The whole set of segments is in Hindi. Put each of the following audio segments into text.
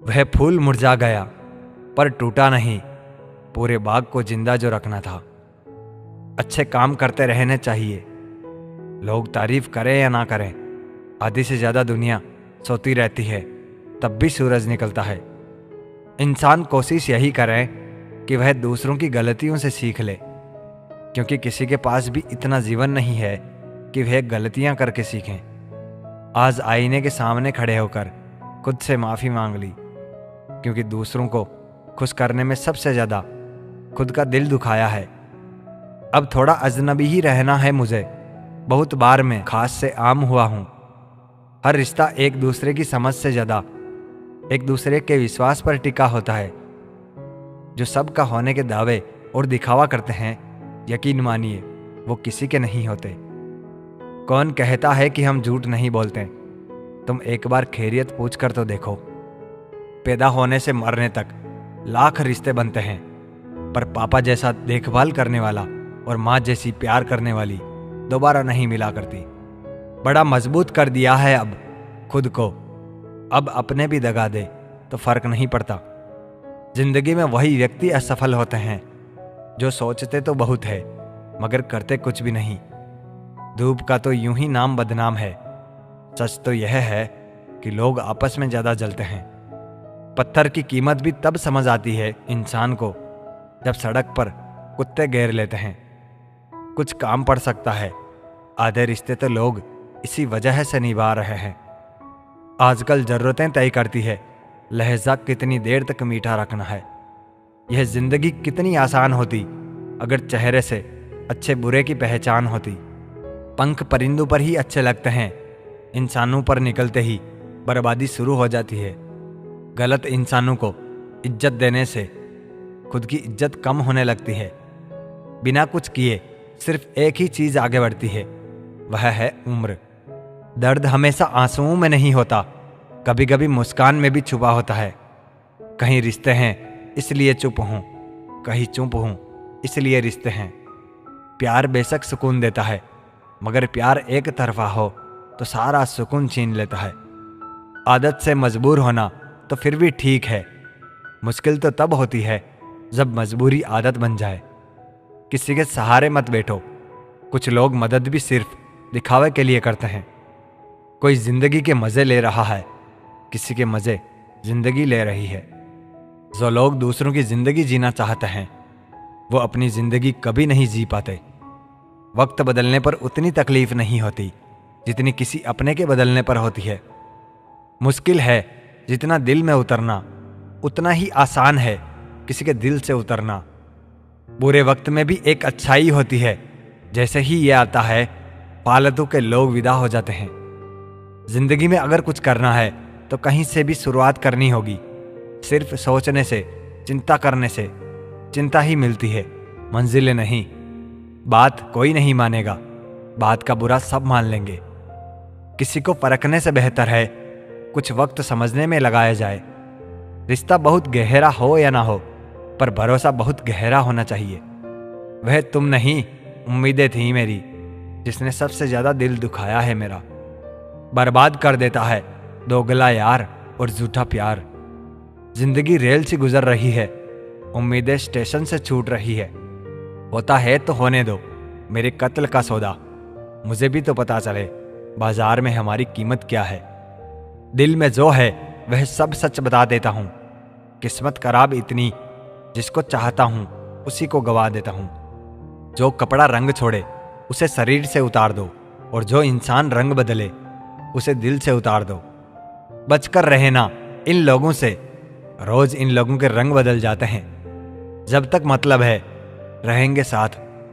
वह फूल मुरझा गया पर टूटा नहीं, पूरे बाग को जिंदा जो रखना था। अच्छे काम करते रहने चाहिए, लोग तारीफ करें या ना करें। आधी से ज्यादा दुनिया सोती रहती है, तब भी सूरज निकलता है। इंसान कोशिश यही करे कि वह दूसरों की गलतियों से सीख ले, क्योंकि किसी के पास भी इतना जीवन नहीं है कि वह गलतियां करके सीखें। आज आईने के सामने खड़े होकर खुद से माफ़ी मांग ली, क्योंकि दूसरों को खुश करने में सबसे ज़्यादा खुद का दिल दुखाया है। अब थोड़ा अजनबी ही रहना है मुझे, बहुत बार मैं खास से आम हुआ हूँ। हर रिश्ता एक दूसरे की समझ से ज़्यादा एक दूसरे के विश्वास पर टिका होता है। जो सबका होने के दावे और दिखावा करते हैं, यकीन मानिए वो किसी के नहीं होते। कौन कहता है कि हम झूठ नहीं बोलते? तुम एक बार खैरियत पूछ कर तो देखो। पैदा होने से मरने तक लाख रिश्ते बनते हैं, पर पापा जैसा देखभाल करने वाला और माँ जैसी प्यार करने वाली दोबारा नहीं मिला करती। बड़ा मजबूत कर दिया है अब खुद को, अब अपने भी दगा दे तो फर्क नहीं पड़ता। जिंदगी में वही व्यक्ति असफल होते हैं जो सोचते तो बहुत है मगर करते कुछ भी नहीं। धूप का तो यूं ही नाम बदनाम है। सच तो यह है कि लोग आपस में ज्यादा जलते हैं। पत्थर की कीमत भी तब समझ आती है इंसान को जब सड़क पर कुत्ते घेर लेते हैं। कुछ काम पड़ सकता है, आधे रिश्ते तो लोग इसी वजह से निभा रहे हैं। आजकल जरूरतें तय करती है लहजा कितनी देर तक मीठा रखना है। यह जिंदगी कितनी आसान होती अगर चेहरे से अच्छे बुरे की पहचान होती। पंख परिंदों पर ही अच्छे लगते हैं, इंसानों पर निकलते ही बर्बादी शुरू हो जाती है। गलत इंसानों को इज्जत देने से खुद की इज्जत कम होने लगती है। बिना कुछ किए सिर्फ एक ही चीज आगे बढ़ती है, वह है उम्र। दर्द हमेशा आंसुओं में नहीं होता, कभी कभी मुस्कान में भी छुपा होता है। कहीं रिश्ते हैं इसलिए चुप हूं, कहीं चुप हूं इसलिए रिश्ते हैं। प्यार बेशक सुकून देता है, मगर प्यार एक तरफा हो तो सारा सुकून छीन लेता है। आदत से मजबूर होना तो फिर भी ठीक है, मुश्किल तो तब होती है जब मजबूरी आदत बन जाए। किसी के सहारे मत बैठो। कुछ लोग मदद भी सिर्फ दिखावे के लिए करते हैं। कोई जिंदगी के मजे ले रहा है, किसी के मजे जिंदगी ले रही है। जो लोग दूसरों की जिंदगी जीना चाहते हैं वो अपनी जिंदगी कभी नहीं जी पाते। वक्त बदलने पर उतनी तकलीफ नहीं होती जितनी किसी अपने के बदलने पर होती है। मुश्किल है जितना दिल में उतरना, उतना ही आसान है किसी के दिल से उतरना। बुरे वक्त में भी एक अच्छाई होती है, जैसे ही ये आता है फालतू के लोग विदा हो जाते हैं। जिंदगी में अगर कुछ करना है तो कहीं से भी शुरुआत करनी होगी। सिर्फ सोचने से, चिंता करने से चिंता ही मिलती है, मंजिलें नहीं। बात कोई नहीं मानेगा, बात का बुरा सब मान लेंगे। किसी को परखने से बेहतर है कुछ वक्त समझने में लगाया जाए। रिश्ता बहुत गहरा हो या ना हो, पर भरोसा बहुत गहरा होना चाहिए। वह तुम नहीं, उम्मीदें थी मेरी, जिसने सबसे ज्यादा दिल दुखाया है मेरा। बर्बाद कर देता है दोगला यार और झूठा प्यार। जिंदगी रेल से गुजर रही है, उम्मीदें स्टेशन से छूट रही है। होता है तो होने दो मेरे कत्ल का सौदा, मुझे भी तो पता चले बाजार में हमारी कीमत क्या है। दिल में जो है वह सब सच बता देता हूँ। किस्मत खराब इतनी, जिसको चाहता हूँ उसी को गवा देता हूँ। जो कपड़ा रंग छोड़े उसे शरीर से उतार दो, और जो इंसान रंग बदले उसे दिल से उतार दो। बचकर रहना इन लोगों से, रोज इन लोगों के रंग बदल जाते हैं। जब तक मतलब है रहेंगे साथ,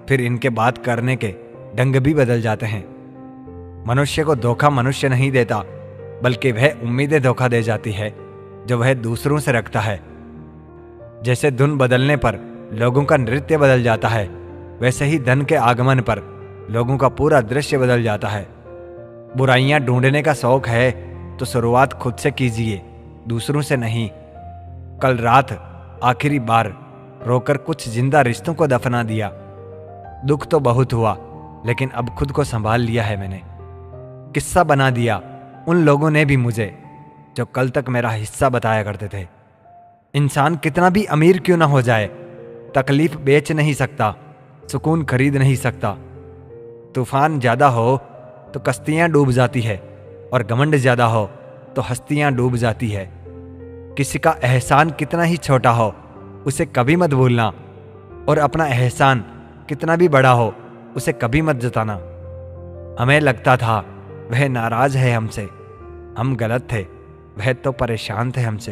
फिर इनके बात करने के ढंग भी बदल जाते हैं। मनुष्य को धोखा मनुष्य नहीं देता, बल्कि वह उम्मीदें धोखा दे जाती है जो वह दूसरों से रखता है। जैसे धुन बदलने पर लोगों का नृत्य बदल जाता है, वैसे ही धन के आगमन पर लोगों का पूरा दृश्य बदल जाता है। बुराइयां ढूंढने का शौक है तो शुरुआत खुद से कीजिए, दूसरों से नहीं। कल रात आखिरी बार रोकर कुछ जिंदा रिश्तों को दफना दिया। दुख तो बहुत हुआ, लेकिन अब खुद को संभाल लिया है मैंने। किस्सा बना दिया उन लोगों ने भी मुझे जो कल तक मेरा हिस्सा बताया करते थे। इंसान कितना भी अमीर क्यों ना हो जाए, तकलीफ बेच नहीं सकता, सुकून खरीद नहीं सकता। तूफान ज़्यादा हो तो कश्तियाँ डूब जाती है, और घमंड ज़्यादा हो तो हस्तियाँ डूब जाती है। किसी का एहसान कितना ही छोटा हो, उसे कभी मत भूलना, और अपना एहसान कितना भी बड़ा हो, उसे कभी मत जताना। हमें लगता था वह नाराज है हमसे, हम गलत थे, वह तो परेशान थे हमसे।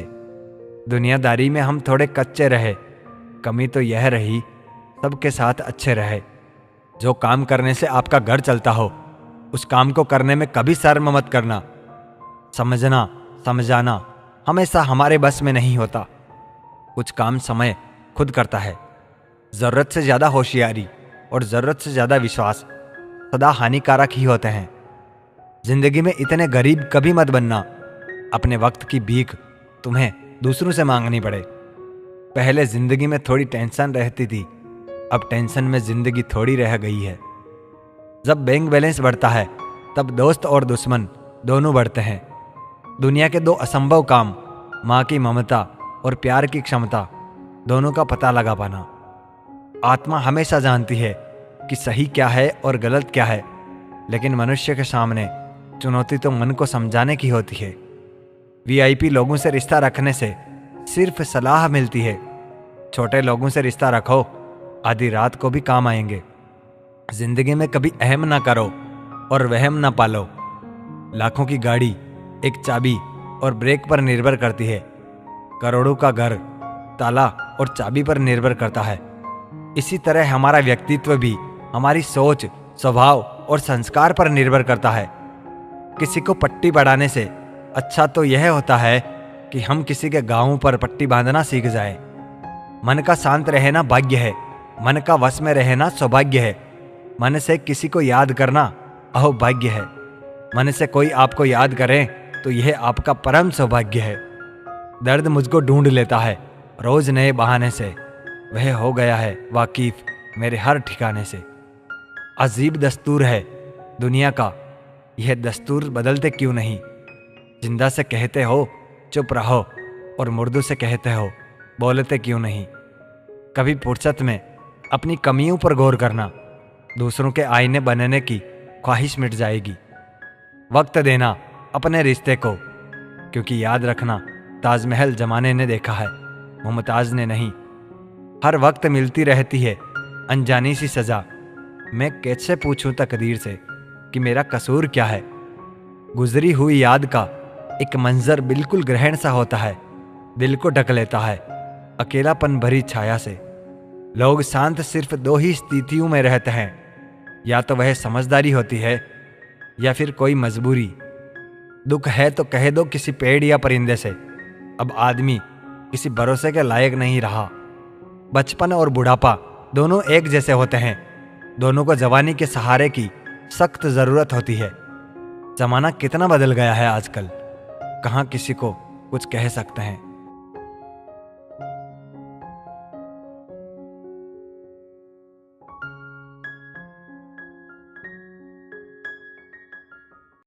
दुनियादारी में हम थोड़े कच्चे रहे, कमी तो यह रही सबके साथ अच्छे रहे। जो काम करने से आपका घर चलता हो, उस काम को करने में कभी शर्म मत करना। समझना समझाना हमेशा हमारे बस में नहीं होता। कुछ काम समय खुद करता है। ज़रूरत से ज़्यादा होशियारी और ज़रूरत से ज़्यादा विश्वास सदा हानिकारक ही होते हैं। जिंदगी में इतने गरीब कभी मत बनना, अपने वक्त की भीख तुम्हें दूसरों से मांगनी पड़े। पहले जिंदगी में थोड़ी टेंशन रहती थी, अब टेंशन में जिंदगी थोड़ी रह गई है। जब बैंक बैलेंस बढ़ता है तब दोस्त और दुश्मन दोनों बढ़ते हैं। दुनिया के दो असंभव काम, माँ की ममता और प्यार की क्षमता, दोनों का पता लगा पाना। आत्मा हमेशा जानती है कि सही क्या है और गलत क्या है, लेकिन मनुष्य के सामने चुनौती तो मन को समझाने की होती है। वीआईपी लोगों से रिश्ता रखने से सिर्फ सलाह मिलती है। छोटे लोगों से रिश्ता रखो, आधी रात को भी काम आएंगे। जिंदगी में कभी अहम ना करो और वहम ना पालो। लाखों की गाड़ी एक चाबी और ब्रेक पर निर्भर करती है। करोड़ों का घर ताला और चाबी पर निर्भर करता है। इसी तरह हमारा व्यक्तित्व भी हमारी सोच, स्वभाव और संस्कार पर निर्भर करता है। किसी को पट्टी बढ़ाने से अच्छा तो यह होता है कि हम किसी के गाँव पर पट्टी बांधना सीख जाए। मन का शांत रहना भाग्य है, मन का वश में रहना सौभाग्य है। मन से किसी को याद करना अहोभाग्य है। मन से कोई आपको याद करे तो यह आपका परम सौभाग्य है। दर्द मुझको ढूंढ लेता है रोज नए बहाने से, वह हो गया है वाकिफ मेरे हर ठिकाने से। अजीब दस्तूर है दुनिया का, यह दस्तूर बदलते क्यों नहीं। जिंदा से कहते हो चुप रहो, और मुर्दों से कहते हो बोलते क्यों नहीं। कभी फुर्सत में अपनी कमियों पर गौर करना, दूसरों के आईने बनने की ख्वाहिश मिट जाएगी। वक्त देना अपने रिश्ते को, क्योंकि याद रखना ताजमहल जमाने ने देखा है, मुमताज ने नहीं। हर वक्त मिलती रहती है अनजानी सी सजा। मैं कैसे पूछूं तकदीर से कि मेरा कसूर क्या है। गुजरी हुई याद का एक मंजर बिल्कुल ग्रहण सा होता है, दिल को ढक लेता है अकेलापन भरी छाया से। लोग शांत सिर्फ दो ही स्थितियों में रहते हैं, या तो वह समझदारी होती है या फिर कोई मजबूरी। दुख है तो कह दो किसी पेड़ या परिंदे से, अब आदमी किसी भरोसे के लायक नहीं रहा। बचपन और बुढ़ापा दोनों एक जैसे होते हैं, दोनों को जवानी के सहारे की सख्त जरूरत होती है। जमाना कितना बदल गया है आजकल, कहाँ किसी को कुछ कह सकते हैं।